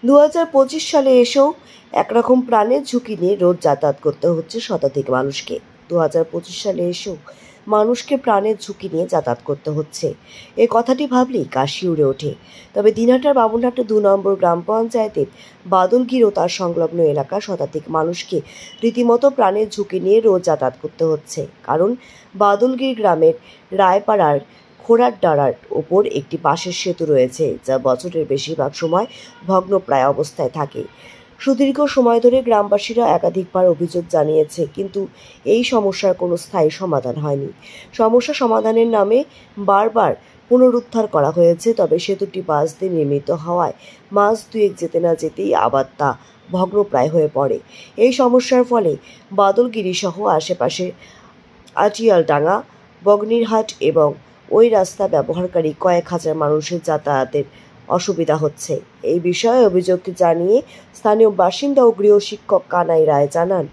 2025 সালে এসেও একরকম প্রাণের ঝুঁকি নিয়ে রোজ যাতায়াত করতে হচ্ছে শতাধিক মানুষকে। 2025 সালে এসেও মানুষকে প্রাণের ঝুঁকি নিয়ে যাতায়াত করতে হচ্ছে, এই কথাটি ভাবলেই গা শিউরে ওঠে। তবে দিনহাটার বামুনহাটা 2 নম্বর গ্রাম পঞ্চায়েতের বাদলগির ও তার সংলগ্ন এলাকার শতাধিক মানুষকে রীতিমতো প্রাণের ঝুঁকি নিয়ে রোজ যাতায়াত করতে হচ্ছে। কারণ বাদলগির গ্রামের রায়পাড়ার খোড়ারডাঁড়ার ওপর একটি বাঁশের সেতু রয়েছে, যা বছরের বেশিরভাগ সময় ভগ্নপ্রায় অবস্থায় থাকে। সুদীর্ঘ সময় ধরে গ্রামবাসীরা একাধিকবার অভিযোগ জানিয়েছে, কিন্তু এই সমস্যার কোনো স্থায়ী সমাধান হয়নি। সমস্যা সমাধানের নামে বারবার পুনরুদ্ধার করা হয়েছে, তবে সেতুটি বাঁশ দিয়ে নির্মিত হওয়ায় মাস দুয়েক যেতে না যেতেই আবার তা ভগ্নপ্রায় হয়ে পড়ে। এই সমস্যার ফলে বাদলগিরি সহ আশেপাশে আটিয়ালডাঙ্গা, বগনিরহাট এবং ওই রাস্তা ব্যবহারকারী কয়েক হাজার মানুষের যাতায়াতের অসুবিধা হচ্ছে। এই বিষয়ে অভিযোগ জানিয়ে স্থানীয় বাসিন্দা ও গৃহশিক্ষক কানাই রায় জানান,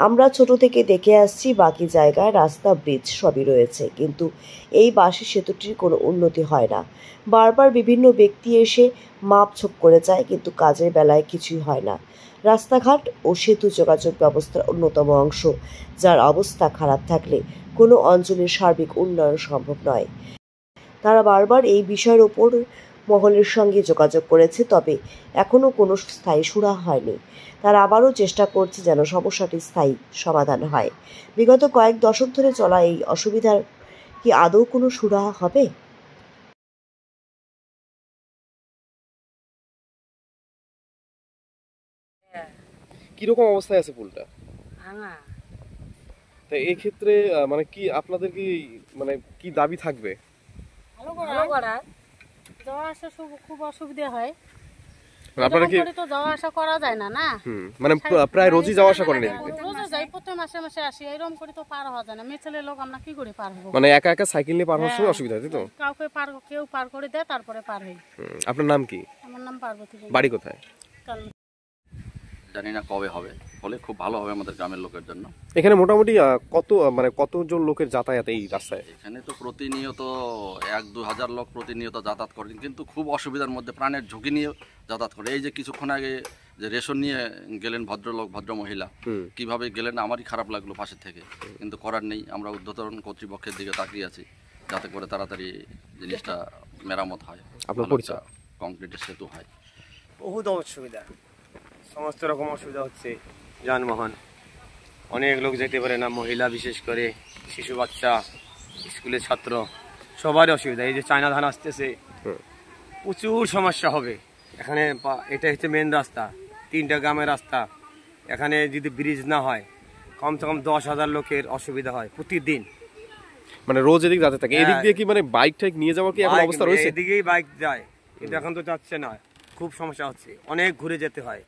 আমরা ছোট থেকে দেখে আসছি বাকি জায়গায় রাস্তা, ব্রিজ সবই রয়েছে, কিন্তু এই বাঁশের সেতুটির কোনো উন্নতি হয় না। বারবার বিভিন্ন ব্যক্তি এসে মাপঝোপ করে যায়, কিন্তু কাজের বেলায় কিছুই হয় না। রাস্তাঘাট ও সেতু যোগাযোগ ব্যবস্থার অন্যতম অংশ, যার অবস্থা খারাপ থাকলে কোনো অঞ্চলের সার্বিক উন্নয়ন সম্ভব নয়। তারা বারবার এই বিষয়ের ওপর মহলের সঙ্গে যোগাযোগ করেছে, তবে এখনও কোনো স্থায়ী সুরাহা হয়নি। তারা আবারও চেষ্টা করছে যেন সমস্যাটি স্থায়ী সমাধান হয়। বিগত কয়েক দশক ধরে চলা এই অসুবিধার কি আদৌ কোনো সুরাহা হবে? কিরকম অবস্থায় আছে পুলটা? ভাঙা। তো এই ক্ষেত্রে মানে কি আপনাদের কি মানে কি দাবি থাকবে? ভালো করা। যাওয়া আসা খুব অসুবিধা হয়। আপনারা কি তো যাওয়া আসা করা যায় না না? মানে প্রায় রোজই যাওয়া আসা করেন এদিকে? রোজে যাই, প্রতি মাসে মাসে আসি, এরকম করে তো পার হওয়া যায় না। মেয়ে ছেলের লোক আমরা কি করে পার হবো? মানে একা একা সাইকেল নিয়ে পার হওয়ার সময় অসুবিধা হয়, তাই তো? কেউ পার করে দেয়, তারপরে পার হই। আপনার নাম কি? আমার নাম পার্বতী। বাড়ি কোথায়? জানি না কবে হবে, হলে খুব ভালো হবে আমাদের গ্রামের লোকের জন্য। এখানে মোটামুটি কতজন লোকের যাতায়াত এই রাস্তায়? এখানে তো প্রতিনিয়ত 1-2 হাজার লোক প্রতিনিয়ত যাতায়াত করেন, কিন্তু খুব অসুবিধার মধ্যে প্রাণের ঝুঁকি নিয়ে যাতায়াত করে। এই যে কিছুক্ষণ আগে যে রেশন নিয়ে গেলেন ভদ্রলোক, ভদ্র মহিলা, কিভাবে গেলেন আমারই খারাপ লাগলো পাশে থেকে, কিন্তু করার নেই। আমরা ঊর্ধ্বতন কর্তৃপক্ষের দিকে তাকিয়ে আছি যাতে করে তাড়াতাড়ি জিনিসটা মেরামত হয়, কংক্রিটের সেতু হয়। বহুত অসুবিধা, সমস্ত রকম অসুবিধা হচ্ছে। যানবাহন, অনেক লোক যেতে পারে না, মহিলা বিশেষ করে, শিশু বাচ্চা, স্কুলের ছাত্র, সবারই অসুবিধা। এই যে চায়না ধান আসতেছে, প্রচুর সমস্যা হবে এখানে। এটা হচ্ছে মেন রাস্তা, 3টা গ্রামের রাস্তা। এখানে যদি ব্রিজ না হয়, কমসে কম 10,000 লোকের অসুবিধা হয় প্রতিদিন। মানে রোজ এদিক যাতে থাকে। এদিক দিয়ে কি মানে বাইক টাইক নিয়ে যাওয়ার কি এখন অবস্থা রয়েছে? এদিকেই বাইক যায়, কিন্তু এখন তো যাচ্ছে না, খুব সমস্যা হচ্ছে, অনেক ঘুরে যেতে হয়।